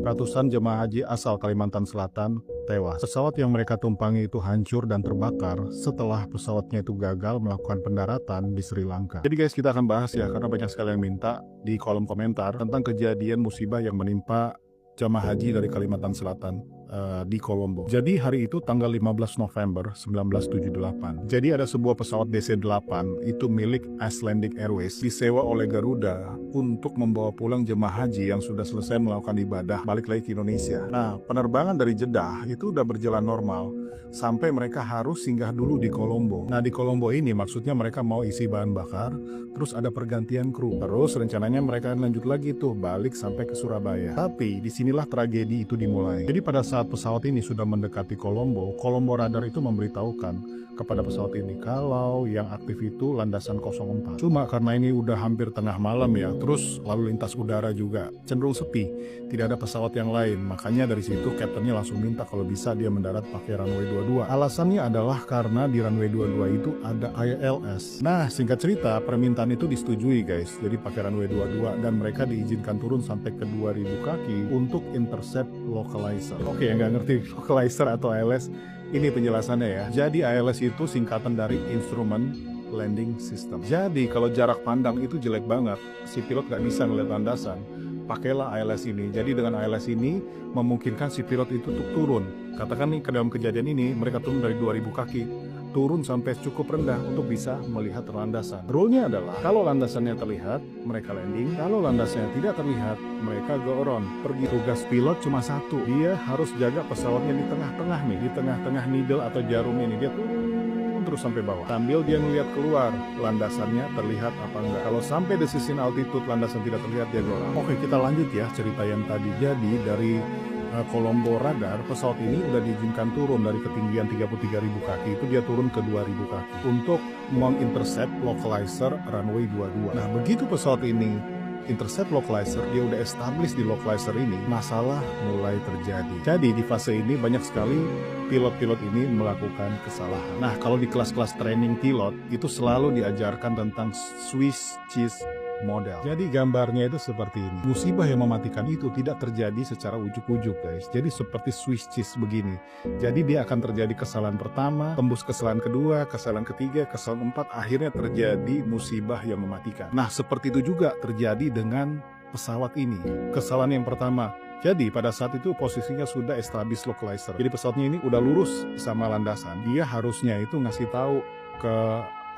Ratusan jemaah haji asal Kalimantan Selatan tewas. Pesawat yang mereka tumpangi itu hancur dan terbakar setelah pesawatnya itu gagal melakukan pendaratan di Sri Lanka. Jadi guys, kita akan bahas ya, karena banyak sekali yang minta di kolom komentar tentang kejadian musibah yang menimpa jemaah haji dari Kalimantan Selatan di Kolombo. Jadi hari itu tanggal 15 November 1978. Jadi ada sebuah pesawat DC-8 itu milik Icelandic Airways disewa oleh Garuda untuk membawa pulang jemaah haji yang sudah selesai melakukan ibadah balik lagi ke Indonesia. Nah, penerbangan dari Jeddah itu udah berjalan normal sampai mereka harus singgah dulu di Kolombo. Nah, di Kolombo ini maksudnya mereka mau isi bahan bakar, terus ada pergantian kru. Terus rencananya mereka lanjut lagi tuh balik sampai ke Surabaya. Tapi disinilah tragedi itu dimulai. Jadi pada saat pesawat ini sudah mendekati Kolombo, Kolombo Radar itu memberitahukan kepada pesawat ini kalau yang aktif itu landasan 04. Cuma karena ini udah hampir tengah malam ya, terus lalu lintas udara juga cenderung sepi, tidak ada pesawat yang lain. Makanya dari situ kaptennya langsung minta kalau bisa dia mendarat pakai runway 22. Alasannya adalah karena di runway 22 itu ada ILS. Nah, singkat cerita permintaan itu disetujui guys. Jadi pakai runway 22 dan mereka diizinkan turun sampai ke 2000 kaki untuk intercept localizer. Oke, yang nggak ngerti localizer atau ILS, ini penjelasannya ya. Jadi ILS itu singkatan dari Instrument Landing System. Jadi kalau jarak pandang itu jelek banget, si pilot nggak bisa ngeliat landasan, pakailah ILS ini. Jadi dengan ILS ini memungkinkan si pilot itu untuk turun. Katakan nih ke dalam kejadian ini mereka turun dari 2000 kaki, turun sampai cukup rendah untuk bisa melihat landasan. Rule-nya adalah kalau landasannya terlihat, mereka landing. Kalau landasannya tidak terlihat, mereka go around. Pergi. Tugas pilot cuma satu, dia harus jaga pesawatnya di tengah-tengah nih, di tengah-tengah needle atau jarum ini. Dia turun terus sampai bawah, sambil dia ngeliat keluar landasannya terlihat apa enggak. Kalau sampai decision altitude landasan tidak terlihat, dia go around. Oke, kita lanjut ya cerita yang tadi. Jadi dari Kolombo Radar, pesawat ini udah diizinkan turun dari ketinggian 33.000 kaki, itu dia turun ke 2.000 kaki untuk mengintercept localizer runway 22. Nah, begitu pesawat ini intercept localizer, dia udah establish di localizer ini, masalah mulai terjadi. Jadi di fase ini banyak sekali pilot-pilot ini melakukan kesalahan. Nah, kalau di kelas-kelas training pilot itu selalu diajarkan tentang Swiss cheese model. Jadi gambarnya itu seperti ini. Musibah yang mematikan itu tidak terjadi secara ujuk-ujuk guys. Jadi seperti Swiss cheese begini. Jadi dia akan terjadi kesalahan pertama, tembus kesalahan kedua, kesalahan ketiga, kesalahan keempat, akhirnya terjadi musibah yang mematikan. Nah, seperti itu juga terjadi dengan pesawat ini. Kesalahan yang pertama, jadi pada saat itu posisinya sudah establish localizer. Jadi pesawatnya ini udah lurus sama landasan. Dia harusnya itu ngasih tahu ke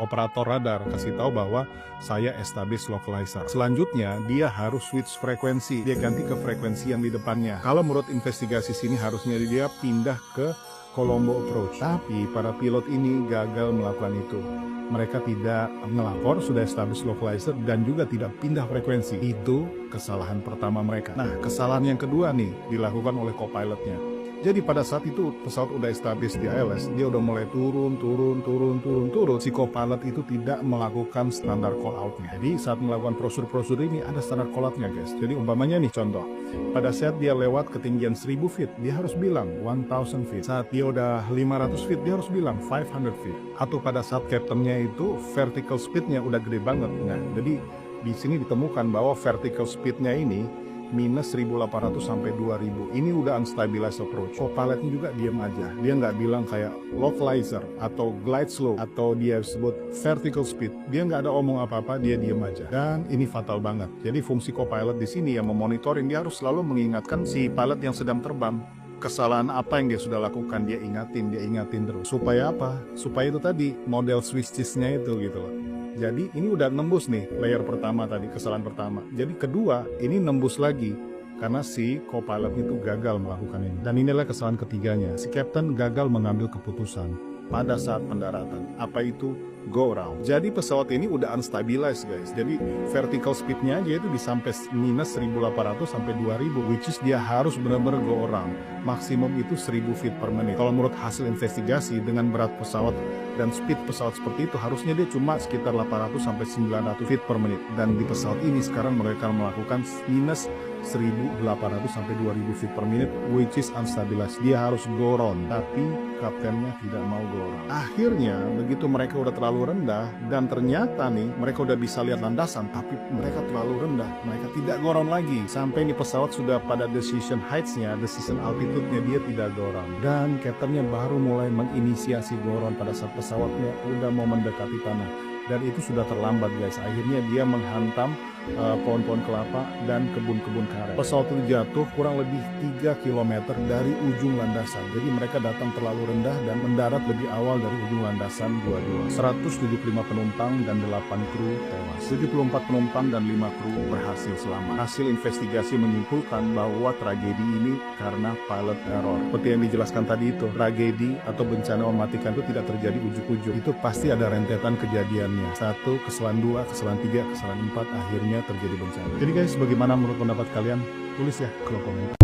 operator radar, kasih tahu bahwa saya establish localizer. Selanjutnya dia harus switch frekuensi, dia ganti ke frekuensi yang di depannya. Kalau menurut investigasi sini harusnya dia pindah ke Colombo approach, tapi para pilot ini gagal melakukan itu. Mereka tidak ngelapor sudah establish localizer dan juga tidak pindah frekuensi. Itu kesalahan pertama mereka. Nah, kesalahan yang kedua nih dilakukan oleh co-pilotnya. Jadi pada saat itu pesawat udah establish di ILS, dia udah mulai turun. Si co-pilot itu tidak melakukan standar call out-nya. Jadi saat melakukan prosedur ini ada standar call out-nya guys. Jadi umpamanya nih contoh, pada saat dia lewat ketinggian 1000 feet, dia harus bilang 1000 feet. Saat dia udah 500 feet, dia harus bilang 500 feet. Atau pada saat captainnya itu vertical speed-nya udah gede banget. Nah, jadi di sini ditemukan bahwa vertical speed-nya ini minus 1800 sampai 2000. Ini udah unstabilized approach. Co-pilotnya juga diam aja. Dia nggak bilang kayak localizer atau glide slow atau dia sebut vertical speed. Dia nggak ada omong apa-apa, dia diam aja. Dan ini fatal banget. Jadi fungsi co-pilot di sini yang memonitoring, dia harus selalu mengingatkan si pilot yang sedang terbang. Kesalahan apa yang dia sudah lakukan, dia ingatin terus. Supaya apa? Supaya itu tadi model Swiss cheese-nya itu gitu loh. Jadi ini udah nembus nih layer pertama tadi, kesalahan pertama. Jadi kedua ini nembus lagi karena si co-pilot itu gagal melakukan ini. Dan inilah kesalahan ketiganya, si captain gagal mengambil keputusan pada saat pendaratan. Apa itu? Go around. Jadi pesawat ini udah unstabilized guys. Jadi vertical speednya aja itu bisa sampai minus 1800 sampai 2000, which is dia harus benar-benar go around. Maksimum itu 1000 feet per menit. Kalau menurut hasil investigasi dengan berat pesawat dan speed pesawat seperti itu, harusnya dia cuma sekitar 800 sampai 900 feet per menit. Dan di pesawat ini sekarang mereka melakukan minus 1800 sampai 2000 feet per minute, which is unstabilized. Dia harus go round, tapi kaptennya tidak mau go round. Akhirnya begitu mereka udah terlalu rendah, dan ternyata nih mereka udah bisa lihat landasan, tapi mereka terlalu rendah, mereka tidak go round lagi. Sampai nih pesawat sudah pada decision heights-nya, decision altitude-nya, dia tidak go round. Dan kaptennya baru mulai menginisiasi go round pada saat pesawatnya udah mau mendekati tanah. Dan itu sudah terlambat guys. Akhirnya dia menghantam pohon-pohon kelapa dan kebun-kebun karet. Pesawat itu jatuh kurang lebih 3 km dari ujung landasan. Jadi mereka datang terlalu rendah dan mendarat lebih awal dari ujung landasan 22. 175 penumpang dan 8 kru tewas. 74 penumpang dan 5 kru berhasil selamat. Hasil investigasi menyimpulkan bahwa tragedi ini karena pilot error. Seperti yang dijelaskan tadi itu, tragedi atau bencana mematikan itu tidak terjadi ujuk-ujuk. Itu pasti ada rentetan kejadiannya. 1, kesalahan 2, kesalahan 3, kesalahan 4, akhirnya terjadi bencana. Jadi guys, bagaimana menurut pendapat kalian? Tulis ya kolom komentar.